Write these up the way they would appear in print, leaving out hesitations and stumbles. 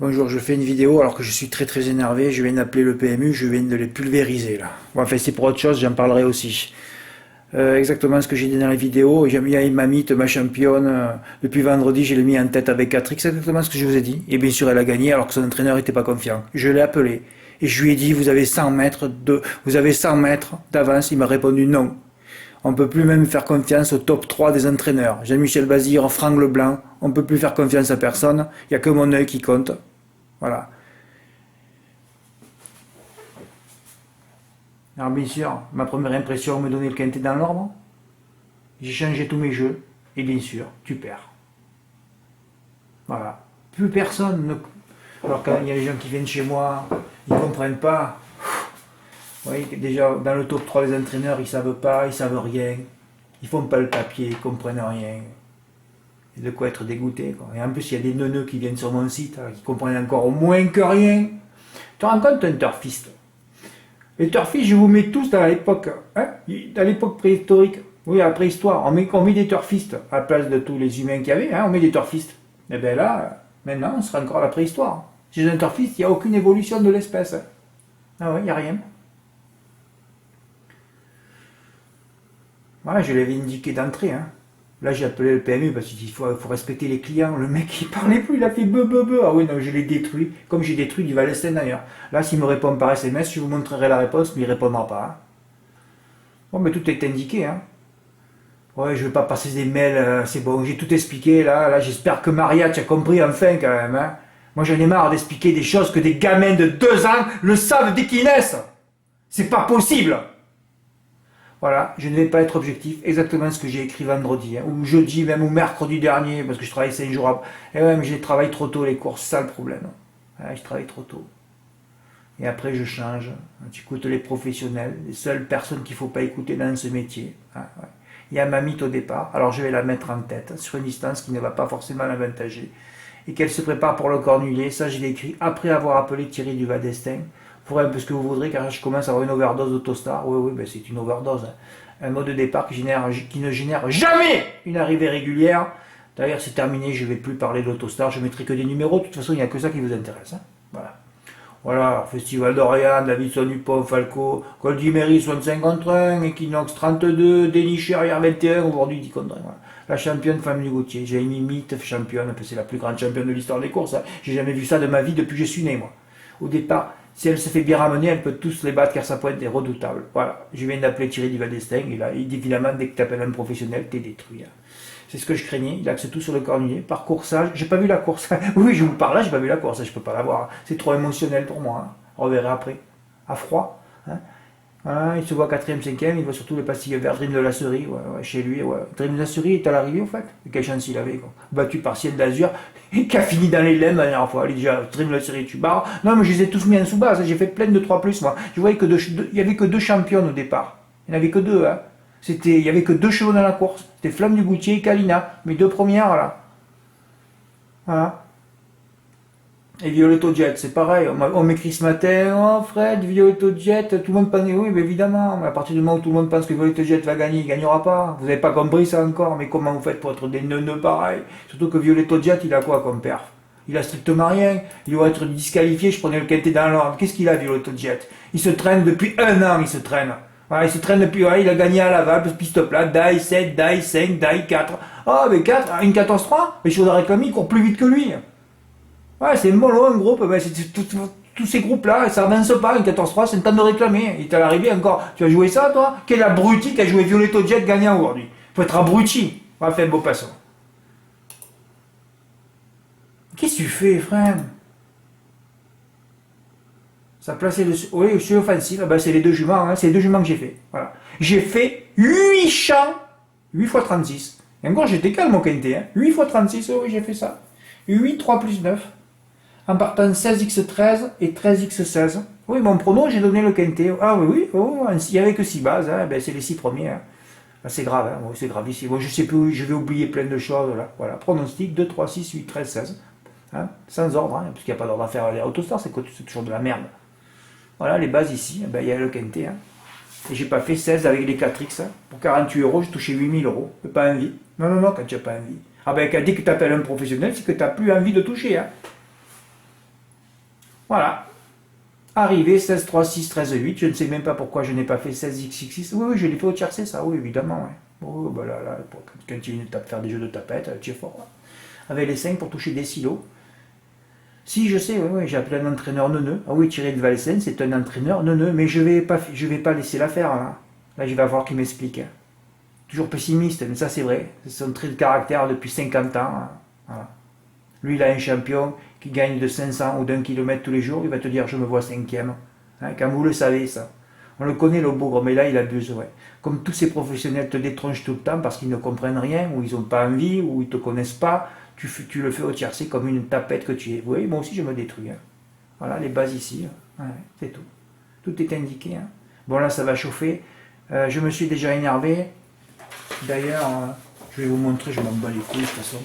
Bonjour, je fais une vidéo alors que je suis très énervé, je viens d'appeler le PMU, je viens de les pulvériser là. Bon, enfin c'est pour autre chose, j'en parlerai aussi. Exactement ce que j'ai dit dans la vidéo, j'ai mis à Mamite, ma championne, depuis vendredi je l'ai mis en tête avec 4X, exactement ce que je vous ai dit. Et bien sûr elle a gagné alors que son entraîneur n'était pas confiant. Je l'ai appelé et je lui ai dit vous avez 100 mètres d'avance, il m'a répondu non. On ne peut plus même faire confiance au top 3 des entraîneurs. Jean-Michel Bazir, Franck Leblanc, on ne peut plus faire confiance à personne, il n'y a que mon œil qui compte. Voilà. Alors bien sûr, ma première impression me donnait le quintet dans l'ordre. J'ai changé tous mes jeux. Et bien sûr, tu perds. Voilà. Plus personne ne... Alors quand il y a des gens qui viennent chez moi, ils ne comprennent pas. Vous voyez, déjà, dans le top 3 des entraîneurs, ils ne savent pas, ils ne savent rien. Ils font pas le papier, ils ne comprennent rien. Et de quoi être dégoûté, quoi. Et en plus, il y a des neuneux qui viennent sur mon site, qui comprennent encore moins que rien. Tu te rends compte, un turfiste? Les turfistes, je vous mets tous dans l'époque, hein, dans l'époque préhistorique. Oui, à la préhistoire, on met des turfistes à la place de tous les humains qu'il y avait, hein, on met des turfistes. Et bien là, maintenant, on sera encore à la préhistoire. Chez un turfiste, il n'y a aucune évolution de l'espèce. Ah ouais, il n'y a rien. Voilà, je l'avais indiqué d'entrée. Hein. Là, j'ai appelé le PMU parce qu'il faut respecter les clients. Le mec, il parlait plus, il a fait beu. Ah oui, non, je l'ai détruit, comme j'ai détruit du Valestin d'ailleurs. Là, s'il me répond par SMS, je vous montrerai la réponse, mais il ne répondra pas. Hein. Bon, mais tout est indiqué. Hein. Ouais, je ne vais pas passer des mails, c'est bon, j'ai tout expliqué. Là, j'espère que Maria, tu as compris enfin quand même. Hein. Moi, j'en ai marre d'expliquer des choses que des gamins de 2 ans le savent dès qu'ils naissent. C'est pas possible. Voilà, je ne vais pas être objectif, exactement ce que j'ai écrit vendredi, hein, ou jeudi même, ou mercredi dernier, parce que je travaille 5 jours après. Et ouais, mais je travaille trop tôt les courses, c'est ça le problème. Ouais, je travaille trop tôt. Et après je change, tu écoutes les professionnels, les seules personnes qu'il ne faut pas écouter dans ce métier. Hein, ouais. Il y a Mamite au départ, alors je vais la mettre en tête, sur une distance qui ne va pas forcément l'avantager. Et qu'elle se prépare pour le Cornulier, ça je l'ai écrit après avoir appelé Thierry Duvaldestin. Vous ferez un peu ce que vous voudrez car je commence à avoir une overdose d'Autostar. Oui, ben c'est une overdose. Hein. Un mot de départ qui ne génère jamais une arrivée régulière. D'ailleurs, c'est terminé, je ne vais plus parler d'Autostar, je ne mettrai que des numéros. De toute façon, il n'y a que ça qui vous intéresse. Hein. Voilà. Voilà, Festival d'Orient, Davidson Dupont, Falco, Goldimeri 65 contre 1, Equinox 32, Déniché arrière 21, aujourd'hui 10 contre 1. Voilà. La championne femme du Gauthier, j'ai mis Mythe championne, c'est la plus grande championne de l'histoire des courses. Hein. J'ai jamais vu ça de ma vie depuis que je suis né, moi. Au départ, si elle se fait bien ramener, elle peut tous les battre car sa pointe est redoutable. Voilà, je viens d'appeler Thierry Duvaldestin, et là, il dit évidemment, dès que tu appelles un professionnel, t'es détruit. Hein. C'est ce que je craignais, il axe tout sur le Cornulier. Par coursage, j'ai pas vu la course. Oui, je vous parle là, j'ai pas vu la course, je peux pas la voir. C'est trop émotionnel pour moi. Hein. On reverra après. À froid. Hein. Voilà, il se voit 4ème, 5ème, il voit surtout le pastille vert, Dream de la Cerie, chez lui. Ouais. Dream de la Cerie est à l'arrivée, au fait. Quelle chance il avait, quoi. Battu par Ciel d'Azur, qui a fini dans les lemmes la dernière fois. Il dit déjà, Dream de la Cerie, tu barres. Non, mais je les ai tous mis en sous-base, j'ai fait plein de 3+, moi. Je voyais il y avait que 2 championnes au départ. Il n'y en avait que 2, hein. Il y avait que 2 chevaux dans la course. C'était Flamme du Goutier et Kalina. Mes 2 premières, là. Voilà. Et Violetto Jet, c'est pareil. On m'écrit ce matin, oh Fred, Violetto Jet, tout le monde pense, oui, mais évidemment. Mais à partir du moment où tout le monde pense que Violetto Jet va gagner, il ne gagnera pas. Vous n'avez pas compris ça encore, mais comment vous faites pour être des neuneux pareils? Surtout que Violetto Jet, il a quoi comme perf? Il a strictement rien. Il doit être disqualifié, je prenais le quintet dans l'ordre. Qu'est-ce qu'il a, Violetto Jet? Il se traîne depuis 1 an, il se traîne. Voilà, il se traîne depuis, il a gagné à Laval, piste plat, die 7, die 5, die 4. Ah, mais 4, une 14-3, les chevaux de réclame, ils courent plus vite que lui. Ouais, c'est mollo, un groupe, ben, tous ces groupes-là, ça avance pas, une 14-3, c'est le temps de réclamer. Il est à l'arrivée encore, tu as joué ça, toi? Quel abruti qui a joué Violetto Jet gagnant aujourd'hui? Faut être abruti. On va faire un beau passant. Qu'est-ce que tu fais, frère? Ça plaçait le... Oui, je suis offensif. Ben, c'est les 2 juments, hein. C'est les 2 juments que j'ai fait. Voilà. J'ai fait 8 champs, 8 x 36. Et encore, j'étais calme au quintet. Hein. 8 x 36, oui, j'ai fait ça. 8, 3+9. En partant 16x13 et 13x16. Oui, mon prono, j'ai donné le quintet. Ah oui, oh, il n'y avait que 6 bases. Hein. Ben, c'est les 6 premiers. Hein. Ben, c'est grave, hein. Oui, c'est gravissime. Bon, je sais plus, je vais oublier plein de choses. Là. Voilà. Pronostic 2, 3, 6, 8, 13, 16. Hein. Sans ordre, hein, parce qu'il n'y a pas d'ordre à faire les autostars, c'est toujours de la merde. Voilà, les bases ici, ben, il y a le quintet. Hein. Et j'ai pas fait 16 avec les 4X. Hein. Pour 48 euros, j'ai touché 8000 euros. Pas envie. Non, quand tu n'as pas envie. Ah ben, dès que tu appelles un professionnel, c'est que tu n'as plus envie de toucher. Hein. Voilà. Arrivé 16, 3, 6, 13, 8. Je ne sais même pas pourquoi je n'ai pas fait 16, x, 6. Oui, je l'ai fait au tiercé, ça, oui, évidemment. Ouais. Oh, bah là, quand tu viens de faire des jeux de tapette, tu es fort. Ouais. Avec les 5 pour toucher des silos. Si, je sais, oui, j'ai appelé un entraîneur neuneu. Ah oui, Thierry de Valsen, c'est un entraîneur neuneu, mais je vais pas laisser l'affaire, là. Là, je vais voir qu'il m'explique. Toujours pessimiste, mais ça, c'est vrai. C'est son trait de caractère depuis 50 ans. Hein. Voilà. Lui, il a un champion qui gagne de 500 ou d'un kilomètre tous les jours. Il va te dire, je me vois cinquième. Hein, quand vous le savez, ça. On le connaît, le bougre, mais là, il abuse, ouais. Comme tous ces professionnels te détronchent tout le temps parce qu'ils ne comprennent rien, ou ils n'ont pas envie, ou ils ne te connaissent pas, tu le fais au tiercé comme une tapette que tu es. Oui, moi aussi, je me détruis. Hein. Voilà, les bases ici. Ouais, c'est tout. Tout est indiqué. Hein. Bon, là, ça va chauffer. Je me suis déjà énervé. D'ailleurs, je vais vous montrer, je m'en bats les couilles de toute façon.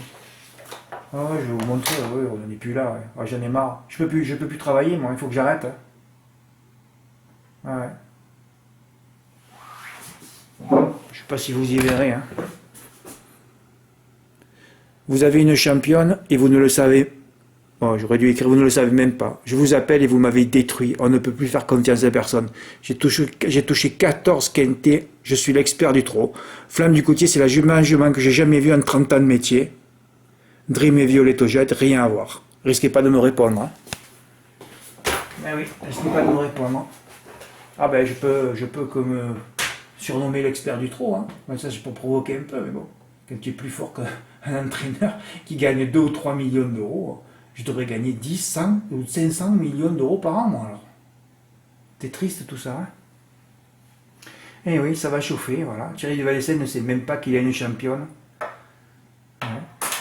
Ah ouais, je vais vous montrer, ouais, on n'en est plus là. Ouais. Ah, j'en ai marre. Je peux plus travailler, moi, il faut que j'arrête. Hein. Ouais. Je sais pas si vous y verrez. Hein. Vous avez une championne et vous ne le savez. Oh, j'aurais dû écrire, vous ne le savez même pas. Je vous appelle et vous m'avez détruit. On ne peut plus faire confiance à personne. J'ai touché 14 quintés. Je suis l'expert du trot. Flamme du Coutier, c'est la jument que j'ai jamais vue en 30 ans de métier. Dream et Violette au jet, rien à voir. Risquez pas de me répondre. Hein. Ben oui, risquez pas de me répondre. Ah ben je peux que me surnommer l'expert du trot. Hein. Ben, ça c'est pour provoquer un peu, mais bon. Quand tu es plus fort qu'un entraîneur qui gagne 2 ou 3 millions d'euros, je devrais gagner 10, 100 ou 500 millions d'euros par an, moi alors. C'est triste tout ça. Hein. Eh oui, ça va chauffer, voilà. Thierry de Valesen ne sait même pas qu'il a une championne. Ouais.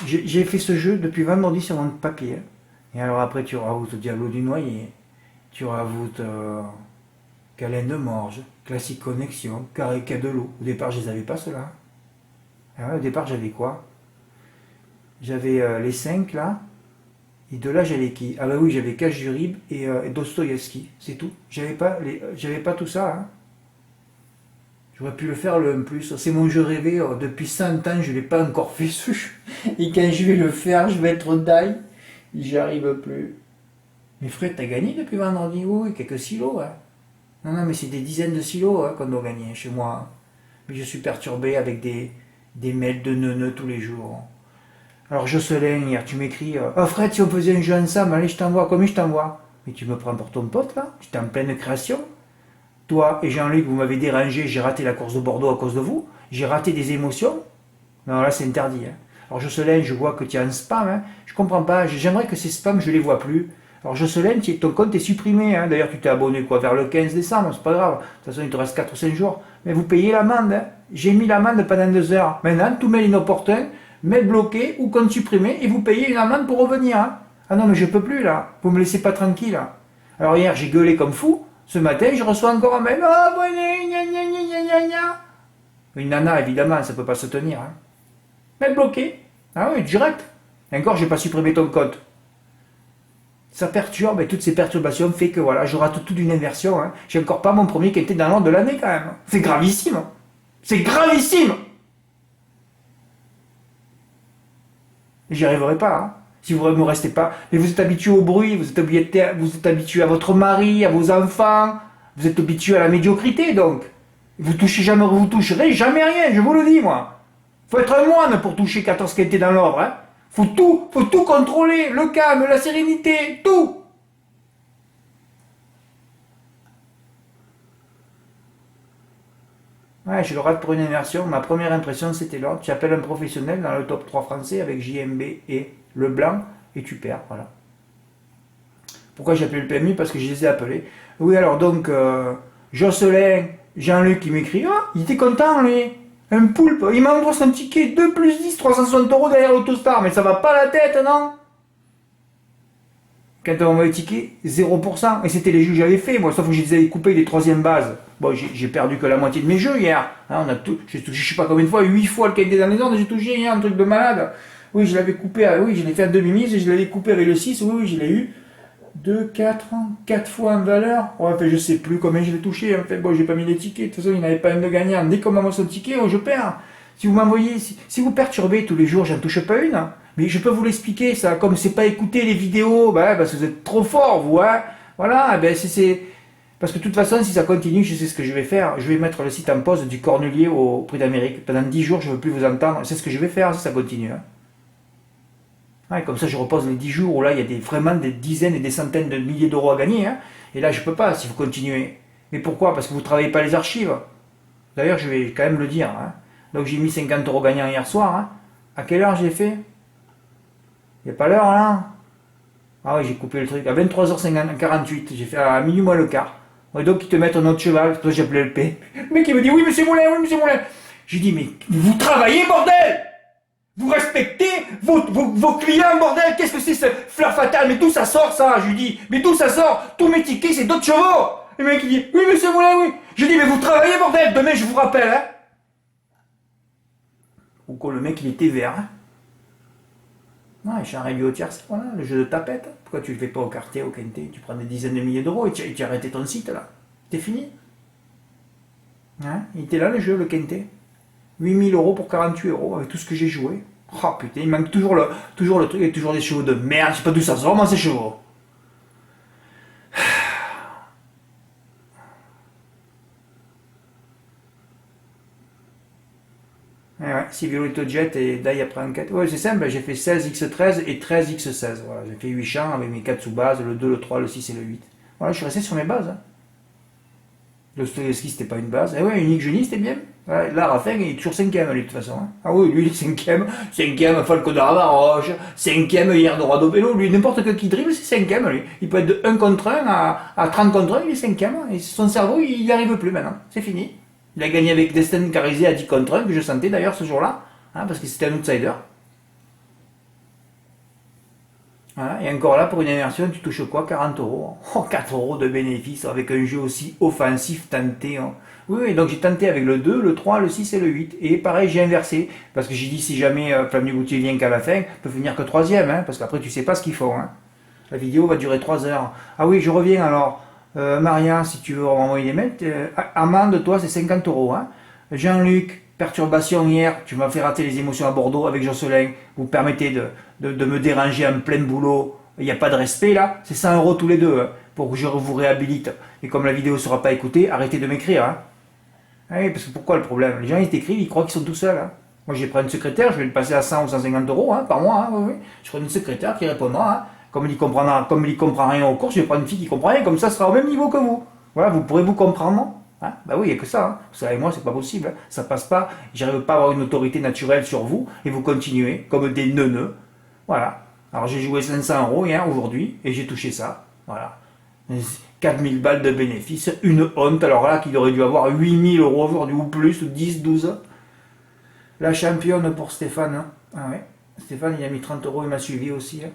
J'ai fait ce jeu depuis vendredi sur mon papier. Et alors après, tu rajoutes Diablo du Noyer, tu rajoutes Câlin de Morge, Classique Connexion, Carica de l'eau. Au départ, je les avais pas ceux-là. Ouais, au départ, j'avais quoi? J'avais les 5 là. Et de là, j'avais qui? Ah bah oui, j'avais Cache du Rib et Dostoïevski. C'est tout. J'avais pas tout ça. Hein. J'aurais pu le faire le plus. C'est mon jeu rêvé. Depuis 100 ans, je ne l'ai pas encore fait. Et quand je vais le faire, je vais être die. J'y arrive plus. Mais Fred, t'as gagné depuis vendredi? Oui, quelques silos. Hein. Non, mais c'est des dizaines de silos hein, qu'on doit gagner chez moi. Mais je suis perturbé avec des mails de neuneux tous les jours. Alors Jocelyn, hier, tu m'écris oh Fred, si on faisait un jeu ensemble, allez, je t'envoie. Combien je t'envoie? Mais tu me prends pour ton pote, là? J'étais en pleine création. Toi et Jean-Luc, vous m'avez dérangé, j'ai raté la course de Bordeaux à cause de vous. J'ai raté des émotions. Non, là, c'est interdit. Hein. Alors, Jocelyn, je vois que tu as un spam. Hein. Je comprends pas. J'aimerais que ces spams, je les vois plus. Alors, Jocelyn, ton compte est supprimé. Hein. D'ailleurs, tu t'es abonné quoi vers le 15 décembre. C'est pas grave. De toute façon, il te reste 4 ou 5 jours. Mais vous payez l'amende. Hein. J'ai mis l'amende pendant 2 heures. Maintenant, tout mail inopportun, mail bloqué ou compte supprimé et vous payez une amende pour revenir. Hein. Ah non, mais je peux plus là. Vous me laissez pas tranquille. Hein. Alors, hier, j'ai gueulé comme fou. Ce matin, je reçois encore un mail. Ah, bon, une nana, évidemment, ça peut pas se tenir. Hein. Mais bloqué. Ah oui, direct. Et encore, j'ai pas supprimé ton code. Ça perturbe, et toutes ces perturbations fait que voilà, je rate toute une inversion. Hein. J'ai encore pas mon premier qui était dans l'ordre de l'année quand même. C'est gravissime. C'est gravissime. Et j'y arriverai pas. Hein. Si vous ne me restez pas. Mais vous êtes habitué au bruit, vous êtes habitué à votre mari, à vos enfants, vous êtes habitué à la médiocrité donc. Vous toucherez jamais rien, je vous le dis moi. Faut être un moine pour toucher 14 quintés dans l'ordre. Hein. Faut tout contrôler, le calme, la sérénité, tout. Ouais, je le rate pour une immersion. Ma première impression, c'était l'ordre. Tu appelles un professionnel dans le top 3 français avec JMB et Leblanc et tu perds. Voilà. Pourquoi j'ai appelé le PMU? Parce que je les ai appelés. Oui, alors donc, Jocelyn, Jean-Luc qui m'écrit ah, il était content, lui. Un poulpe. Il m'envoie son ticket 2 plus 10, 360 € derrière l'Autostar. Mais ça va pas la tête, non? Quand on m'a le ticket, 0%. Et c'était les jeux que j'avais fait, moi, sauf que je les avais coupés des troisièmes bases. Bon, j'ai perdu que la moitié de mes jeux hier. Hein, j'ai touché, je sais pas combien de fois, 8 fois le quintet dans les ordres, j'ai touché hier, un truc de malade. Oui, je l'avais coupé, oui, je l'ai fait en demi-mise et je l'avais coupé avec le 6, oui, je l'ai eu. 2, 4 fois en valeur. Ouais, enfin, je sais plus combien je l'ai touché. En fait, bon, j'ai pas mis les tickets. De toute façon, il n'y avait pas un de gagnant. Dès qu'on m'envoie son ticket, oh, je perds. Si vous m'envoyez, si vous perturbez tous les jours, j'en touche pas une. Hein. Mais je peux vous l'expliquer, ça, comme c'est pas écouter les vidéos, bah, parce que vous êtes trop fort, vous, hein. Voilà, ben c'est... Parce que de toute façon, si ça continue, je sais ce que je vais faire. Je vais mettre le site en pause du Cornelier au Prix d'Amérique. Pendant 10 jours, je ne veux plus vous entendre. C'est ce que je vais faire si ça continue. Hein. Ouais, comme ça, je repose les 10 jours où là, il y a vraiment des dizaines et des centaines de milliers d'euros à gagner. Hein. Et là, je ne peux pas si vous continuez. Mais pourquoi? Parce que vous ne travaillez pas les archives. D'ailleurs, je vais quand même le dire. Hein. Donc, j'ai mis 50 euros gagnants hier soir. Hein. À quelle heure j'ai fait? Il n'y a pas l'heure là? Ah oui, j'ai coupé le truc. À 23h48, j'ai fait à minuit moins le quart. Et donc, ils te mettent un autre cheval. Toi, j'ai appelé le P. Le mec, il me dit, oui, monsieur Moulin, oui, monsieur Moulin. J'ai dit, mais vous travaillez, bordel! Vous respectez vos clients, bordel! Qu'est-ce que c'est ce fleur fatal? Mais d'où ça sort, ça? Je lui dis, mais d'où ça sort? Tous mes tickets, c'est d'autres chevaux! Le mec, il dit, oui, monsieur Moulin, oui. Je dis, mais vous travaillez, bordel! Demain, je vous rappelle, hein. Ou quoi, le mec, il était vert, hein. Non, je suis un review au tierce, voilà, le jeu de tapette. Pourquoi tu le fais pas au quartier, au quintet? Tu prends des dizaines de milliers d'euros et tu as arrêté ton site, là. T'es fini. Hein? Il était là, le jeu, le quintet. 8000 euros pour 48 euros, avec tout ce que j'ai joué. Oh putain, il manque toujours le truc, il y a toujours des chevaux de merde, je sais pas d'où ça sort, moi, ces chevaux. Ouais, Civilito Jet et Dai après enquête. Ouais, c'est simple, j'ai fait 16x13 et 13x16. Voilà, j'ai fait 8 champs avec mes 4 sous-bases, le 2, le 3, le 6 et le 8. Voilà, je suis resté sur mes bases. Hein. Le ski, c'était pas une base. Et ouais, unique Genie, c'était bien. Ouais, là, Raffin, il est toujours cinquième, lui, de toute façon. Hein. Ah oui, lui, il est cinquième. Cinquième, Falco de Ravaroche. Cinquième, hier de Radobello. Lui, n'importe qui dribble, c'est cinquième, lui. Il peut être de 1 contre 1 à 30 contre 1, il est cinquième. Et son cerveau, il n'y arrive plus maintenant. C'est fini. Il a gagné avec Destin Carizé à 10 contre 1, que je sentais d'ailleurs ce jour-là. Hein, parce que c'était un outsider. Voilà, et encore là, pour une immersion, tu touches quoi? 40 euros. Oh, 4 euros de bénéfice avec un jeu aussi offensif tenté. Hein. Oui, donc j'ai tenté avec le 2, le 3, le 6 et le 8. Et pareil, j'ai inversé. Parce que j'ai dit, si jamais Flamme du Goutier vient qu'à la fin, il peut finir que troisième. Hein, parce qu'après, tu sais pas ce qu'ils font. Hein. La vidéo va durer 3 heures. Ah oui, je reviens alors. Maria, si tu veux m'envoyer des mails, amende, toi, c'est 50 euros. Hein. Jean-Luc, perturbation hier, tu m'as fait rater les émotions à Bordeaux avec Jocelyn, vous permettez de me déranger en plein boulot, il n'y a pas de respect là, c'est 100 euros tous les deux hein, pour que je vous réhabilite. Et comme la vidéo ne sera pas écoutée, arrêtez de m'écrire. Hein. Ah oui, parce que pourquoi le problème? Les gens ils t'écrivent, ils croient qu'ils sont tout seuls. Hein. Moi j'ai pris une secrétaire, je vais le passer à 100 ou 150 euros hein, par mois. Hein, oui, oui. Je prends une secrétaire qui répondra. Hein. Comme il comprend rien au cours, je vais prendre une fille qui comprend rien, comme ça sera au même niveau que vous. Voilà, vous pourrez vous comprendre. Hein, bah oui, il n'y a que ça. Hein. Ça et moi, c'est pas possible. Hein. Ça passe pas. J'arrive pas à avoir une autorité naturelle sur vous et vous continuez comme des neuneux. Voilà. Alors j'ai joué 500 euros hier, aujourd'hui, et j'ai touché ça. Voilà. 4000 balles de bénéfices, une honte. Alors là, qu'il aurait dû avoir 8000 euros aujourd'hui, ou plus, ou 10, 12. La championne pour Stéphane. Hein. Ah ouais. Stéphane, il a mis 30 euros, il m'a suivi aussi. Hein.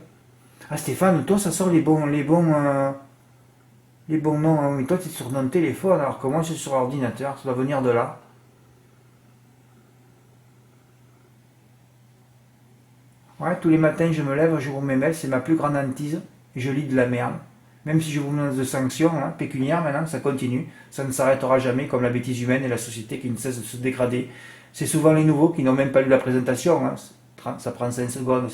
Ah Stéphane, toi, ça sort les bons noms. Hein. Mais toi, tu es sur ton téléphone, alors que moi, je suis sur l'ordinateur. Ça doit venir de là. Ouais, tous les matins, je me lève, je vous mes mails, c'est ma plus grande hantise. Et je lis de la merde. Même si je vous menace de sanctions hein, pécuniaires maintenant, ça continue. Ça ne s'arrêtera jamais comme la bêtise humaine et la société qui ne cesse de se dégrader. C'est souvent les nouveaux qui n'ont même pas lu la présentation. Hein. Ça prend 5 secondes,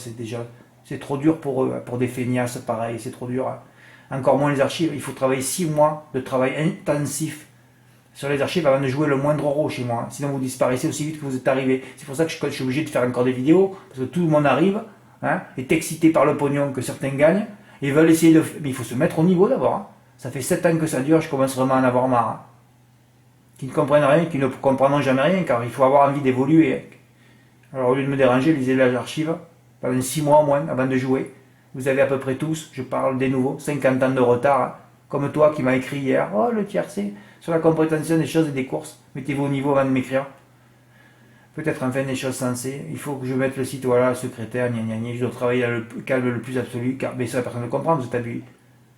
c'est trop dur pour eux. Hein. Pour des feignasses, pareil, c'est trop dur. Hein. Encore moins les archives. Il faut travailler 6 mois de travail intensif sur les archives avant de jouer le moindre euro chez moi. Hein. Sinon, vous disparaissez aussi vite que vous êtes arrivé. C'est pour ça que je suis obligé de faire encore des vidéos, parce que tout le monde arrive, hein, est excité par le pognon que certains gagnent, et veulent essayer de... Mais il faut se mettre au niveau d'abord. Hein. Ça fait 7 ans que ça dure, je commence vraiment à en avoir marre. Hein. Qui ne comprennent rien, qui ne comprendront jamais rien, car il faut avoir envie d'évoluer. Alors au lieu de me déranger, lisez les archives, pendant 6 mois au moins, avant de jouer. Vous avez à peu près tous, je parle des nouveaux, 50 ans de retard, hein. Comme toi qui m'as écrit hier, oh le tiercé, sur la compréhension des choses et des courses, mettez-vous au niveau avant de m'écrire. Peut-être enfin des choses sensées, il faut que je mette le site, voilà, secrétaire, gna gna gna, je dois travailler dans le calme le plus absolu, car mais ça personne ne comprend, vous êtes habillé.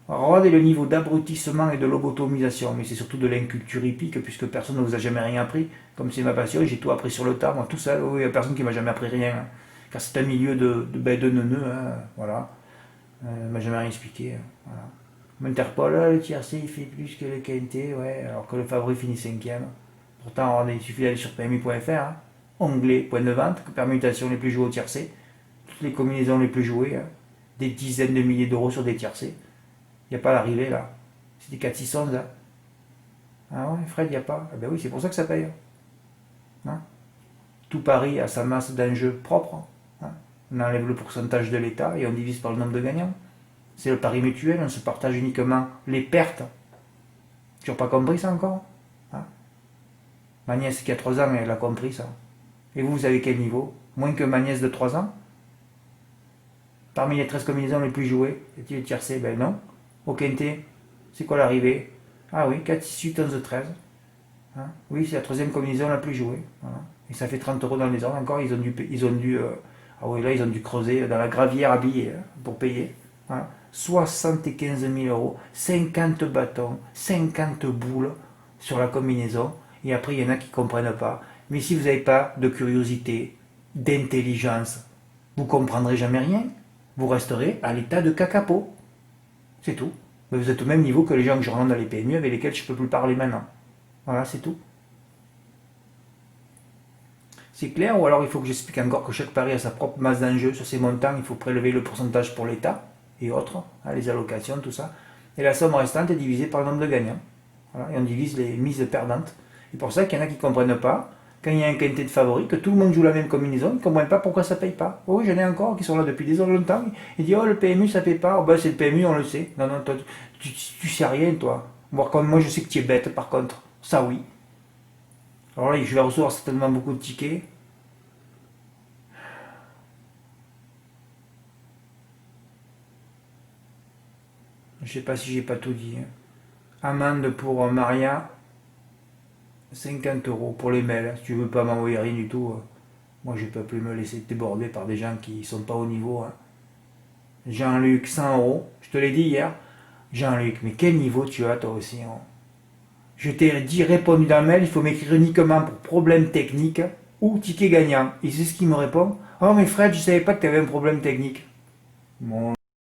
Regardez le niveau d'abrutissement et de lobotomisation, mais c'est surtout de l'inculture hippique, puisque personne ne vous a jamais rien appris, comme c'est ma passion, j'ai tout appris sur le tas, moi tout seul, oui, il n'y a personne qui m'a jamais appris rien, hein. Car c'est un milieu de neuneux, hein, voilà. M'a jamais rien expliqué. Voilà. M'Interpol, le tiercé il fait plus que le quintet, ouais, alors que le favori finit 5ème. Pourtant, il suffit d'aller sur PMI.fr. Hein. onglet point de vente, permutations les plus jouées au tiercé, toutes les combinaisons les plus jouées, hein, des dizaines de milliers d'euros sur des tiercés. Il n'y a pas l'arrivée là. C'est des 4-6-11 là. Ah ouais, Fred, il n'y a pas. Ah ben oui, c'est pour ça que ça paye. Hein. Tout pari a sa masse d'enjeux propre. Hein. On enlève le pourcentage de l'État et on divise par le nombre de gagnants. C'est le pari mutuel, on se partage uniquement les pertes. Tu n'as pas compris ça encore? Hein. Ma nièce qui a 3 ans, elle a compris ça. Et vous avez quel niveau? Moins que ma nièce de 3 ans? Parmi les 13 combinaisons les plus jouées, est-il tiercé? Ben non. Au quintet, c'est quoi l'arrivée? Ah oui, 4, 6, 8, 11, 13. Hein. Oui, c'est la troisième combinaison la plus jouée. Voilà. Et ça fait 30 euros dans les ordres. Encore, ils ont dû ah oui, là, ils ont dû creuser dans la gravière à billets hein, pour payer. Voilà. 75 000 euros, 50 bâtons, 50 boules sur la combinaison. Et après, il y en a qui ne comprennent pas. Mais si vous n'avez pas de curiosité, d'intelligence, vous ne comprendrez jamais rien. Vous resterez à l'état de cacapo. C'est tout. Mais vous êtes au même niveau que les gens que je rentre dans les PMU avec lesquels je ne peux plus parler maintenant. Voilà, c'est tout. C'est clair? Ou alors il faut que j'explique encore que chaque pari a sa propre masse d'enjeu sur ses montants. Il faut prélever le pourcentage pour l'État et autres, hein, les allocations, tout ça. Et la somme restante est divisée par le nombre de gagnants. Voilà, et on divise les mises perdantes. Et pour ça qu'il y en a qui ne comprennent pas, quand il y a un quintet de favoris, que tout le monde joue la même combinaison, ils ne comprennent pas pourquoi ça ne paye pas. Oh oui, j'en ai encore qui sont là depuis des heures longtemps. Ils disent, oh le PMU ça ne paye pas. Oh ben c'est le PMU, on le sait. Non, non, toi, tu sais rien, toi. Moi, je sais que tu es bête, par contre. Ça, oui. Alors là, je vais recevoir certainement beaucoup de tickets. Je sais pas si j'ai pas tout dit. Hein. Amende pour Maria, 50 euros pour les mails. Si tu veux pas m'envoyer rien du tout, moi je peux plus me laisser déborder par des gens qui sont pas au niveau. Hein. Jean-Luc, 100 euros. Je te l'ai dit hier. Jean-Luc, mais quel niveau tu as toi aussi hein. Je t'ai dit répondu dans le mail, il faut m'écrire uniquement pour problème technique ou ticket gagnant. Et c'est ce qu'il me répond. Oh mais Fred, je savais pas que tu avais un problème technique. Bon.